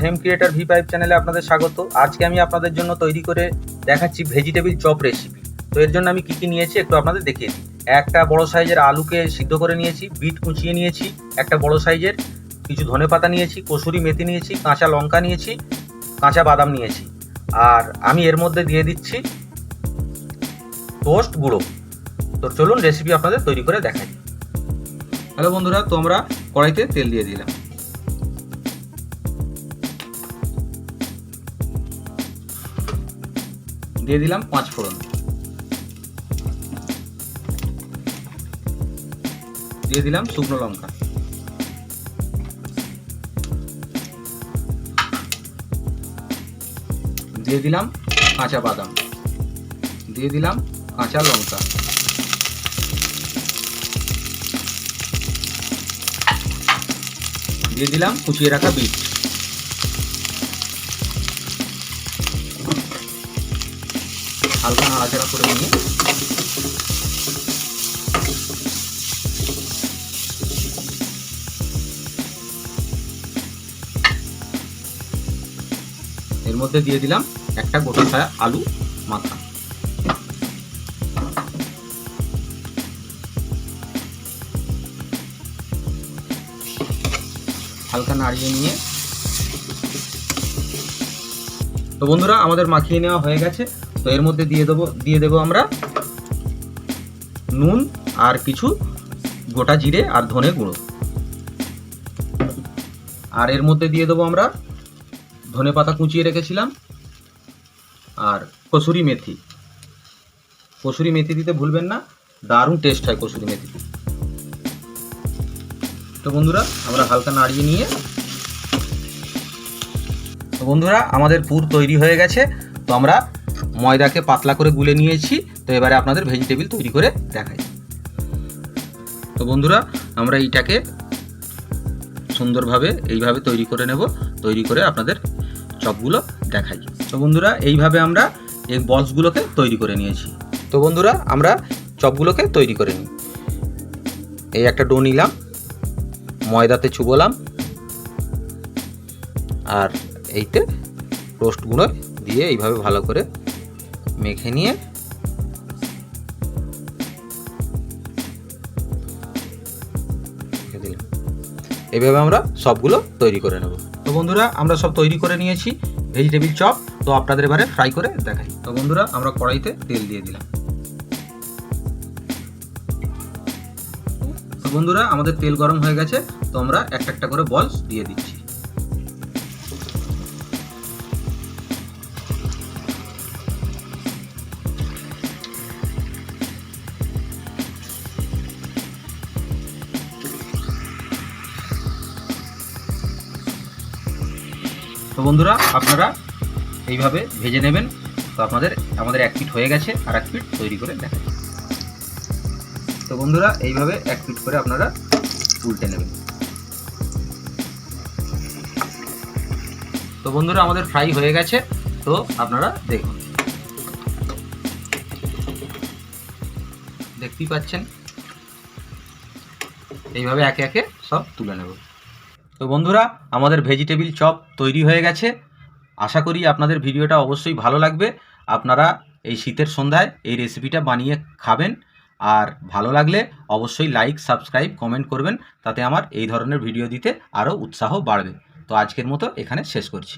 হেম creator ভি5 চ্যানেলে আপনাদের স্বাগত। আজকে আমি আপনাদের জন্য তৈরি করে দেখাচ্ছি ভেজিটেবিল চপ রেসিপি। তো এর জন্য আমি কি কি নিয়েছি একটু আপনাদের দেখিয়ে দিই। একটা বড় সাইজের আলুকে সিদ্ধ করে নিয়েছি, বিট কুচিয়ে নিয়েছি, একটা বড় সাইজের কিছু ধনেপাতা নিয়েছি, কসুরি মেথি নিয়েছি, কাঁচা লঙ্কা নিয়েছি, কাঁচা বাদাম নিয়েছি। আর আমি এর মধ্যে দিয়ে দিচ্ছি টোস্ট গুঁড়ো। তো চলুন রেসিপি আপনাদের তৈরি করে দেখাই। হ্যালো বন্ধুরা, তো আমরা কড়াইতে তেল দিয়ে দিলাম। দিয়ে দিলাম 5 ফোড়ন, দিয়ে দিলাম শুকনো লঙ্কা, দিয়ে দিলাম কাঁচা বাদাম, দিয়ে দিলাম কাঁচা লঙ্কা, দিয়ে দিলাম কুচিয়ে রাখা বিট। হালকা নাড়াচাড়া করে নিয়ে এর মধ্যে দিয়ে দিলাম একটা গোটা ছায়া আলু মাখা। হালকা নাড়িয়ে নিয়ে, তো বন্ধুরা আমাদের মাখিয়ে নেওয়া হয়ে গেছে। তো এর মধ্যে দিয়ে দেবো আমরা নুন আর কিছু গোটা জিরে আর ধনে গুঁড়ো। আর এর মধ্যে দিয়ে দেবো আমরা ধনেপাতা কুচিয়ে রেখেছিলাম আর কসুরি মেথি। কসুরি মেথি দিতে ভুলবেন না, দারুণ টেস্ট হয় কসুরি মেথি। তো বন্ধুরা আমরা হালকা নাড়িয়ে নিয়ে, তো বন্ধুরা আমাদের পুর তৈরি হয়ে গেছে। তো আমরা ময়দাকে পাতলা করে গুলে নিয়েছি। তো এবারে আপনাদের ভেজিটেবিল তৈরি করে দেখাই। তো বন্ধুরা আমরা এইটাকে সুন্দরভাবে এইভাবে তৈরি করে নেব, তৈরি করে আপনাদের চপগুলো দেখাই। তো বন্ধুরা এইভাবে আমরা এই বলসগুলোকে তৈরি করে নিয়েছি। তো বন্ধুরা আমরা চপগুলোকে তৈরি করে নিই। এই একটা ডো নিলাম, ময়দাতে চুবোলাম, আর এইতে টোস্ট গুঁড়ো দিয়ে এইভাবে ভালো করে মেখে নিয়ে দিলাম। এইভাবে আমরা সবগুলো তৈরি করে নেব। তো বন্ধুরা আমরা সব তৈরি করে নিয়েছি ভেজিটেবিল চপ। তো আপনাদের এবারে ফ্রাই করে দেখাই। তো বন্ধুরা আমরা কড়াইতে তেল দিয়ে দিলাম। তো বন্ধুরা আমাদের তেল গরম হয়ে গেছে। তো আমরা একটা একটা করে বলস দিয়ে দিচ্ছি। তো বন্ধুরা আপনারা এইভাবে ভেজে নেবেন। তো আমাদের এক পিঠ হয়ে গেছে, আর এক পিঠ তৈরি করে দেখাই। তো বন্ধুরা এইভাবে এক পিঠ করে আপনারা উল্টে নেবেন। তো বন্ধুরা আমাদের ফ্রাই হয়ে গেছে। তো আপনারা দেখুন, দেখতেই পাচ্ছেন। এইভাবে একে একে সব তুলে নেব। তো বন্ধুরা আমাদের ভেজিটেবিল চপ তৈরি হয়ে গেছে। আশা করি আপনাদের ভিডিওটা অবশ্যই ভালো লাগবে। আপনারা এই শীতের সন্ধ্যায় এই রেসিপিটা বানিয়ে খাবেন। আর ভালো লাগলে অবশ্যই লাইক, সাবস্ক্রাইব, কমেন্ট করবেন। তাতে আমার এই ধরনের ভিডিও দিতে আরও উৎসাহ বাড়বে। তো আজকের মতো এখানে শেষ করছি।